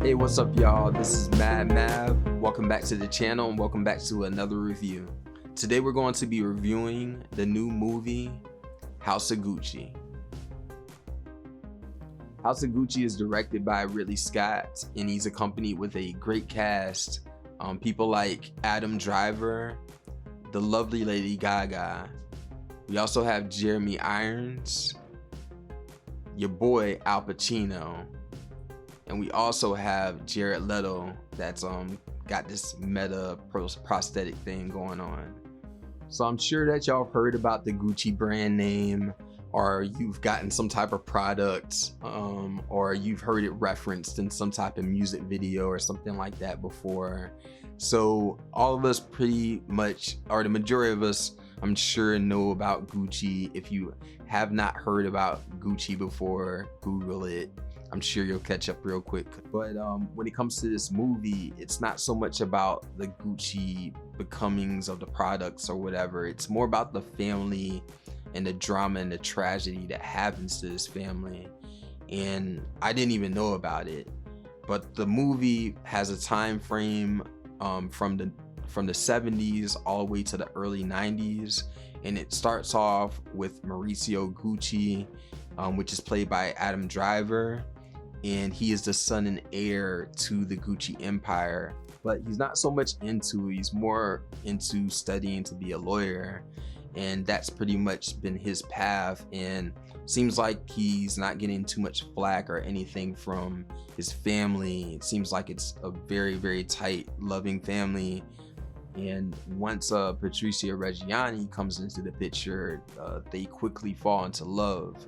Hey, what's up, y'all? This is MadMave. Welcome back to the channel and welcome back to another review. Today we're going to be reviewing the new movie House of Gucci. House of Gucci is directed by Ridley Scott and he's accompanied with a great cast. People like Adam Driver, the lovely Lady Gaga. We also have Jeremy Irons, your boy Al Pacino, and we also have Jared Leto that's got this meta prosthetic thing going on. So I'm sure that y'all have heard about the Gucci brand name, or you've gotten some type of product, or you've heard it referenced in some type of music video or something like that before. So all of us pretty much, or the majority of us, I'm sure, know about Gucci. If you have not heard about Gucci before, Google it. I'm sure you'll catch up real quick. But when it comes to this movie, it's not so much about the Gucci becomings of the products or whatever. It's more about the family and the drama and the tragedy that happens to this family. And I didn't even know about it. But the movie has a time frame from the 70s all the way to the early 90s, and it starts off with Mauricio Gucci, which is played by Adam Driver, and he is the son and heir to the Gucci empire, but he's not so much into it. He's more into studying to be a lawyer, and that's pretty much been his path, and seems like he's not getting too much flack or anything from his family. It seems like it's a very, very tight, loving family. And once Patricia Reggiani comes into the picture, they quickly fall into love.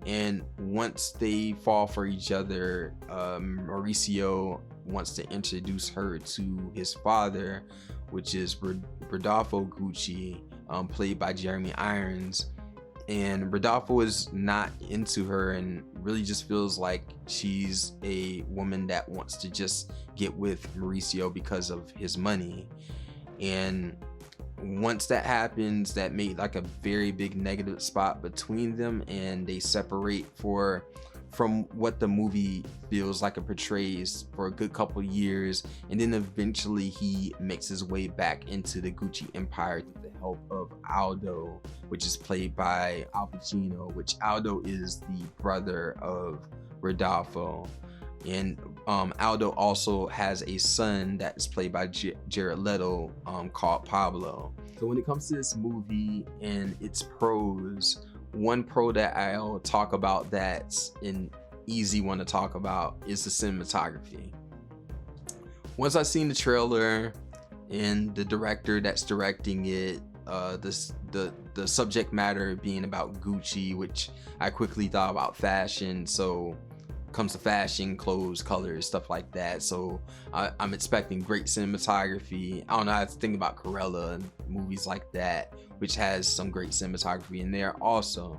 And once they fall for each other, Mauricio wants to introduce her to his father, which is Rodolfo Gucci, played by Jeremy Irons. And Rodolfo is not into her and really just feels like she's a woman that wants to just get with Mauricio because of his money. And once that happens, that made like a very big negative spot between them, and they separate from what the movie feels like it portrays for a good couple years, and then eventually he makes his way back into the Gucci empire with the help of Aldo, which is played by Al Pacino, which Aldo is the brother of Rodolfo. And Aldo also has a son that is played by Jared Leto, called Pablo. So when it comes to this movie and its pros, one pro that I'll talk about that's an easy one to talk about is the cinematography. Once I seen the trailer and the director that's directing it, the subject matter being about Gucci, which I quickly thought about fashion. So comes to fashion, clothes, colors, stuff like that. So I'm expecting great cinematography. I don't know, I have to think about Corella and movies like that, which has some great cinematography in there also.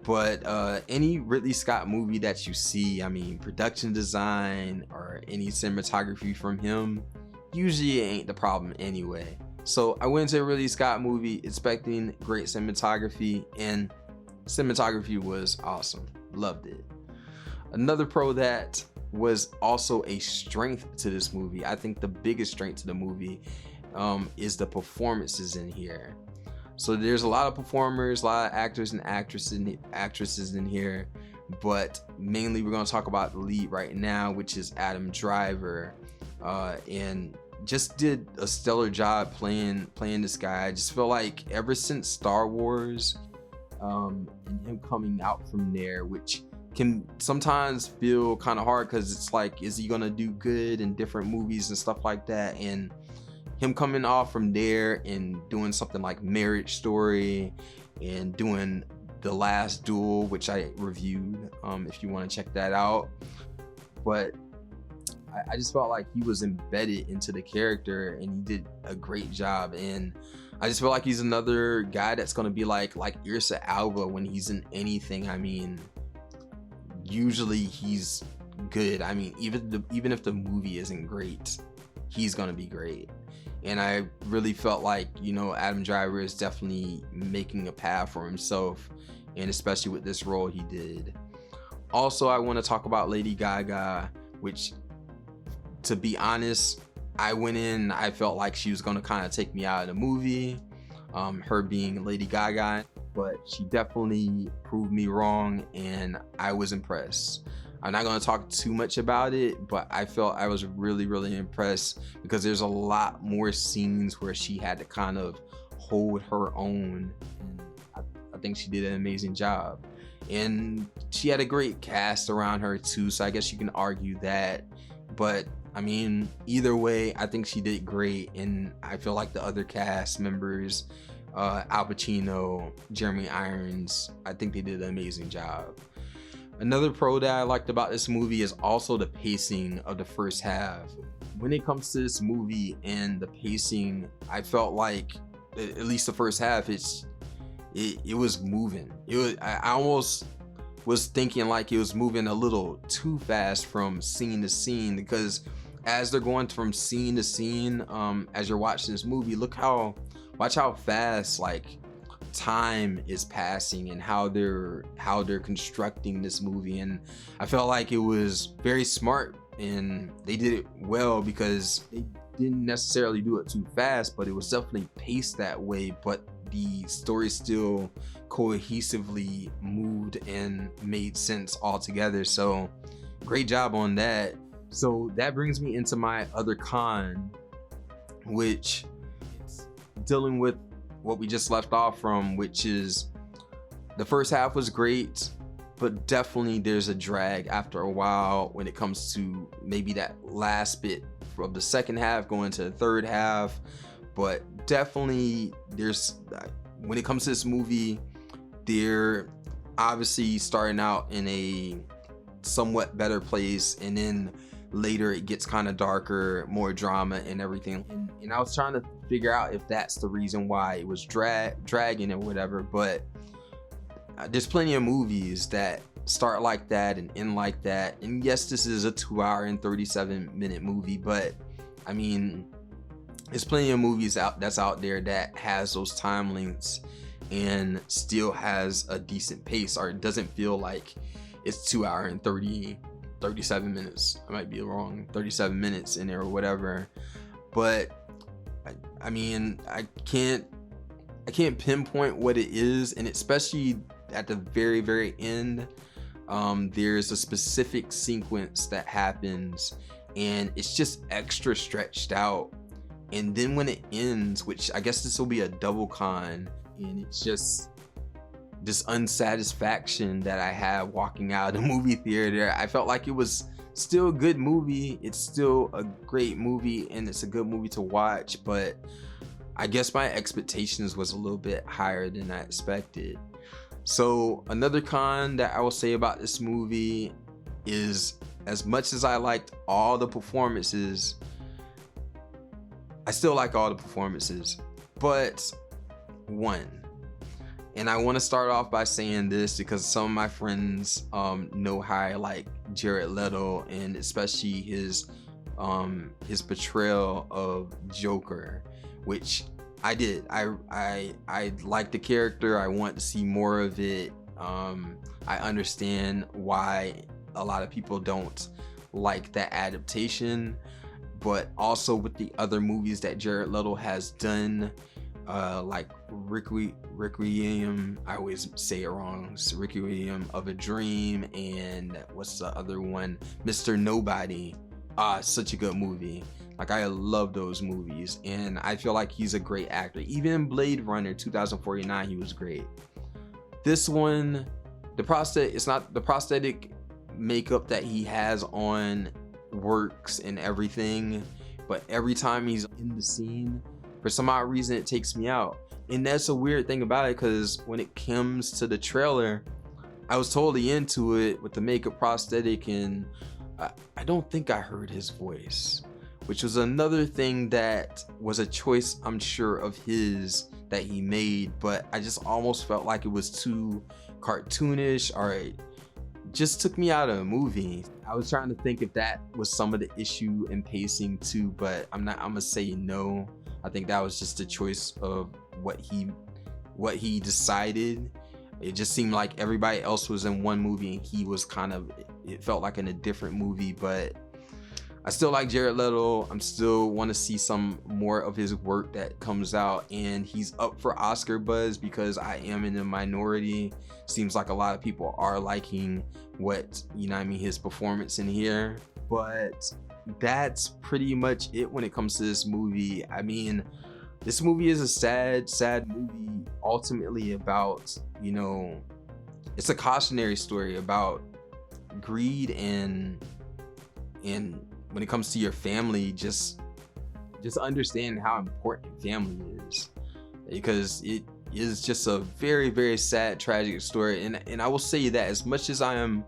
But any Ridley Scott movie that you see, I mean, production design or any cinematography from him, usually it ain't the problem anyway. So I went into a Ridley Scott movie expecting great cinematography, and cinematography was awesome. Loved it. Another pro that was also a strength to this movie, I think the biggest strength to the movie, is the performances in here. So there's a lot of performers, a lot of actors and actresses in here, but mainly we're going to talk about the lead right now, which is Adam Driver, and just did a stellar job playing this guy. I just feel like ever since Star Wars, and him coming out from there, which can sometimes feel kind of hard because it's like, is he gonna do good in different movies and stuff like that? And him coming off from there and doing something like Marriage Story and doing The Last Duel, which I reviewed, if you want to check that out. But I just felt like he was embedded into the character and he did a great job. And I just feel like he's another guy that's gonna be like Idris Elba when he's in anything. I mean, usually he's good. I mean, even if the movie isn't great, he's gonna be great. And I really felt like, you know, Adam Driver is definitely making a path for himself, and especially with this role he did. Also, I want to talk about Lady Gaga, which to be honest, I went in, I felt like she was gonna kind of take me out of the movie, her being Lady Gaga, but she definitely proved me wrong and I was impressed. I'm not gonna talk too much about it, but I felt I was really, really impressed because there's a lot more scenes where she had to kind of hold her own. And I think she did an amazing job. And she had a great cast around her too, so I guess you can argue that. But I mean, either way, I think she did great, and I feel like the other cast members, Al Pacino, Jeremy Irons, I think they did an amazing job. Another pro that I liked about this movie is also the pacing of the first half. When it comes to this movie and the pacing, I felt like, at least the first half, it was moving. I almost was thinking like it was moving a little too fast from scene to scene, because as they're going from scene to scene, as you're watching this movie, watch how fast like time is passing and how they're constructing this movie. And I felt like it was very smart and they did it well, because they didn't necessarily do it too fast, but it was definitely paced that way, but the story still cohesively moved and made sense altogether. So great job on that. So that brings me into my other con, which is dealing with what we just left off from, which is the first half was great, but definitely there's a drag after a while when it comes to maybe that last bit of the second half going to the third half. But definitely when it comes to this movie, they're obviously starting out in a somewhat better place, and then later it gets kind of darker, more drama and everything. And I was trying to figure out if that's the reason why it was dragging or whatever, but there's plenty of movies that start like that and end like that. And yes, this is a 2 hour and 37-minute movie, but I mean, there's plenty of movies that's out there that has those time lengths and still has a decent pace, or it doesn't feel like it's 2 hour and 37 minutes. I might be wrong, 37 minutes in there or whatever. But I mean, I can't pinpoint what it is, and especially at the very, very end, there's a specific sequence that happens and it's just extra stretched out. And then when it ends, which I guess this will be a double con, and it's just this unsatisfaction that I had walking out of the movie theater. I felt like it was still a good movie. It's still a great movie and it's a good movie to watch, but I guess my expectations was a little bit higher than I expected. So another con that I will say about this movie is, as much as I liked all the performances, I still like all the performances, but one, and I want to start off by saying this because some of my friends know how I like Jared Leto, and especially his portrayal of Joker, which I did. I like the character. I want to see more of it. I understand why a lot of people don't like that adaptation, but also with the other movies that Jared Leto has done, like Requiem, I always say it wrong, it's Requiem of a Dream, and what's the other one, Mr. Nobody. Such a good movie. Like, I love those movies, and I feel like he's a great actor. Even in Blade Runner 2049, he was great. This one, it's not the prosthetic makeup that he has on works and everything, but every time he's in the scene, for some odd reason, it takes me out. And that's a weird thing about it, because when it comes to the trailer, I was totally into it with the makeup prosthetic, and I don't think I heard his voice, which was another thing that was a choice, I'm sure, of his that he made, but I just almost felt like it was too cartoonish, or it just took me out of the movie. I was trying to think if that was some of the issue in pacing too, but I'm gonna say no. I think that was just a choice of what he decided. It just seemed like everybody else was in one movie and he was kind of, it felt like in a different movie. But I still like Jared Leto. I'm still want to see some more of his work that comes out, and he's up for Oscar buzz because I am in the minority. Seems like a lot of people are liking what, you know what I mean, his performance in here. But that's pretty much it when it comes to this movie. I mean, this movie is a sad movie, ultimately about, you know, it's a cautionary story about greed and when it comes to your family, just understand how important family is, because it is just a very sad, tragic story. And I will say that as much as I am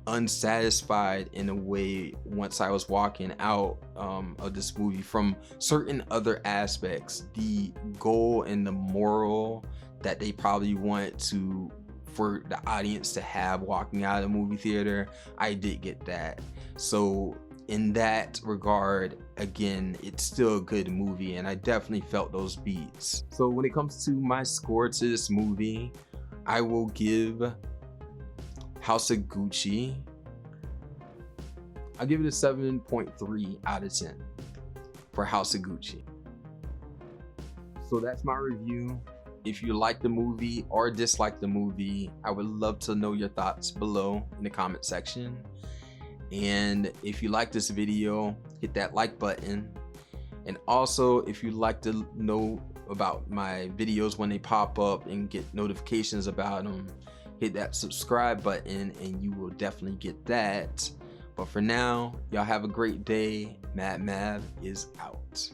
unsatisfied in a way once I was walking out of this movie from certain other aspects, the goal and the moral that they probably want for the audience to have walking out of the movie theater, I did get that. So in that regard, again, it's still a good movie, and I definitely felt those beats. So when it comes to my score to this movie, I will give House of Gucci, I'll give it a 7.3 out of 10 for House of Gucci. So that's my review. If you like the movie or dislike the movie, I would love to know your thoughts below in the comment section. And if you like this video, hit that like button. And also, if you'd like to know about my videos when they pop up and get notifications about them, hit that subscribe button and you will definitely get that. But for now, y'all have a great day. MadMave is out.